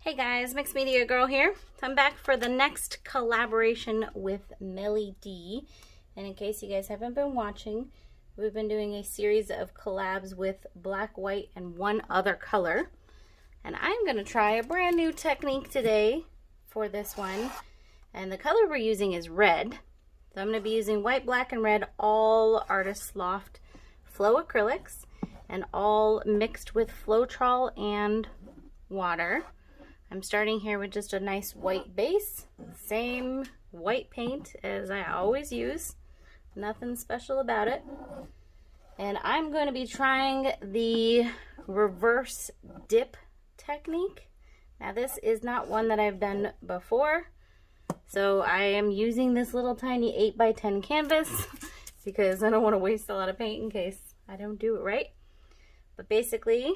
Hey guys, Mixed Media Girl here. So I'm back for the next collaboration with Melly D. And in case you guys haven't been watching, we've been doing a series of collabs with black, white, and one other color. And I'm going to try a brand new technique today for this one. And the color we're using is red. So I'm going to be using white, black, and red, all Artist Loft Flow Acrylics, and all mixed with floetrol and water. I'm starting here with just a nice white base, same white paint as I always use, nothing special about it. And I'm going to be trying the reverse dip technique. Now this is not one that I've done before, so I am using this little tiny 8x10 canvas because I don't want to waste a lot of paint in case I don't do it right. But basically,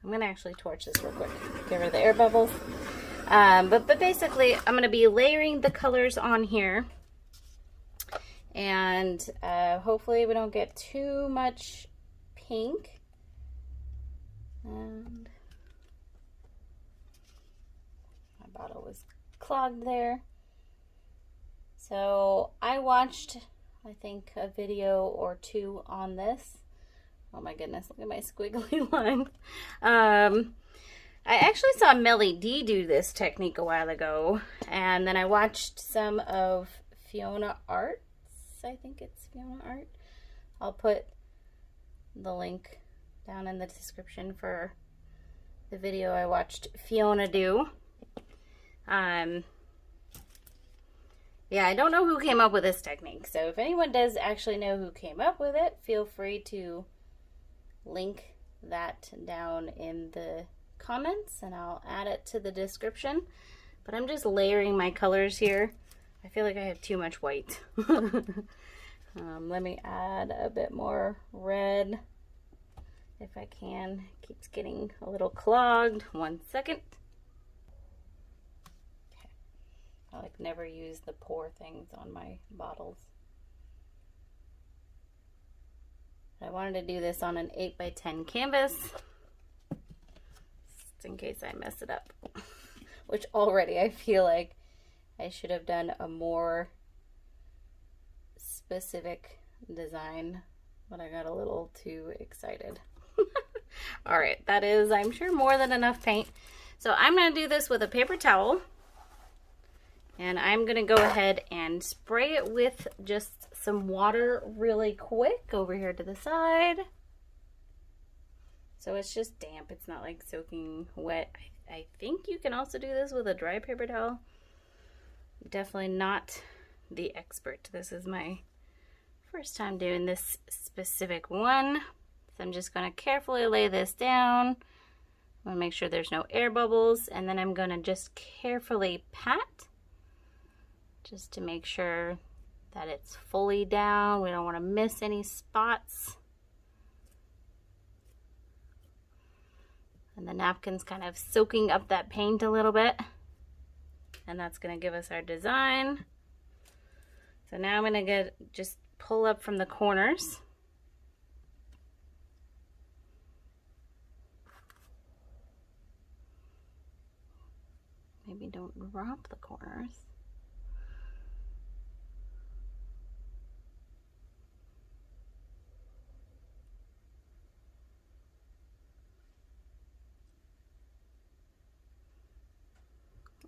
I'm going to actually torch this real quick, get rid of the air bubbles. But basically, I'm going to be layering the colors on here. And hopefully we don't get too much pink. And my bottle was clogged there. So I watched, I think, a video or two on this. Oh my goodness, look at my squiggly line. I actually saw Melly D do this technique a while ago, and then I watched some of Fiona Arts. I think it's Fiona Art. I'll put the link down in the description for the video I watched Fiona do. Yeah, I don't know who came up with this technique, so if anyone does actually know who came up with it, feel free to link that down in the comments and I'll add it to the description. But I'm just layering my colors here. I feel like I have too much white. Let me add a bit more red if I can. It keeps getting a little clogged. 1 second. Okay. I like never use the pour things on my bottles. I wanted to do this on an 8x10 canvas, just in case I mess it up, which already I feel like I should have done a more specific design, but I got a little too excited. All right, that is, I'm sure, more than enough paint. So I'm going to do this with a paper towel, and I'm going to go ahead and spray it with just some water really quick over here to the side. So it's just damp. It's not like soaking wet. I think you can also do this with a dry paper towel. Definitely not the expert. This is my first time doing this specific one. So I'm just going to carefully lay this down. I'm going to make sure there's no air bubbles. And then I'm going to just carefully pat, just to make sure that it's fully down. We don't want to miss any spots. And the napkin's kind of soaking up that paint a little bit. And that's going to give us our design. So now I'm going to just pull up from the corners. Maybe don't drop the corners.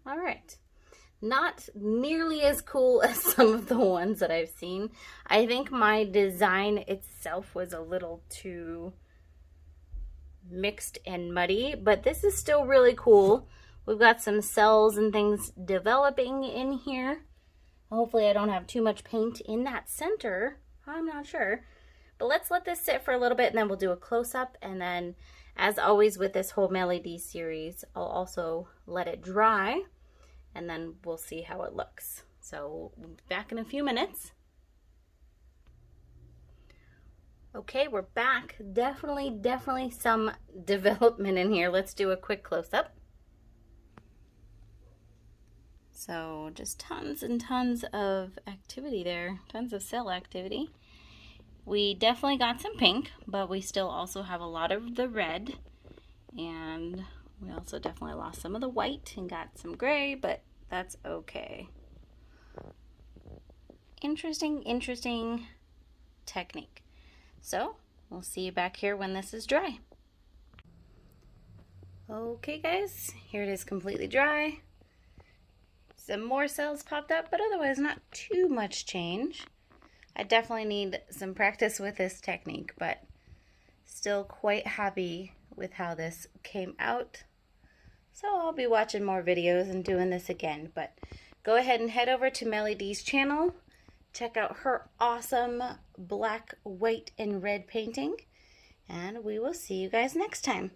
All right, not nearly as cool as some of the ones that I've seen. I think my design itself was a little too mixed and muddy, but this is still really cool. We've got some cells and things developing in here. Hopefully I don't have too much paint in that center. I'm not sure. But let's let this sit for a little bit and then we'll do a close-up. And then, as always with this whole Melly D series, I'll also let it dry. And then we'll see how it looks. So we'll be back in a few minutes. Okay, we're back. Definitely some development in here. Let's do a quick close-up. So just tons and tons of activity there. Tons of cell activity. We definitely got some pink, but we still also have a lot of the red and We also definitely lost some of the white and got some gray, but that's okay. Interesting technique. So we'll see you back here when this is dry. Okay guys, here it is completely dry. Some more cells popped up, but otherwise not too much change. I definitely need some practice with this technique, but still quite happy with how this came out. So I'll be watching more videos and doing this again, but go ahead and head over to Melly D's channel. Check out her awesome black, white, and red painting, and we will see you guys next time.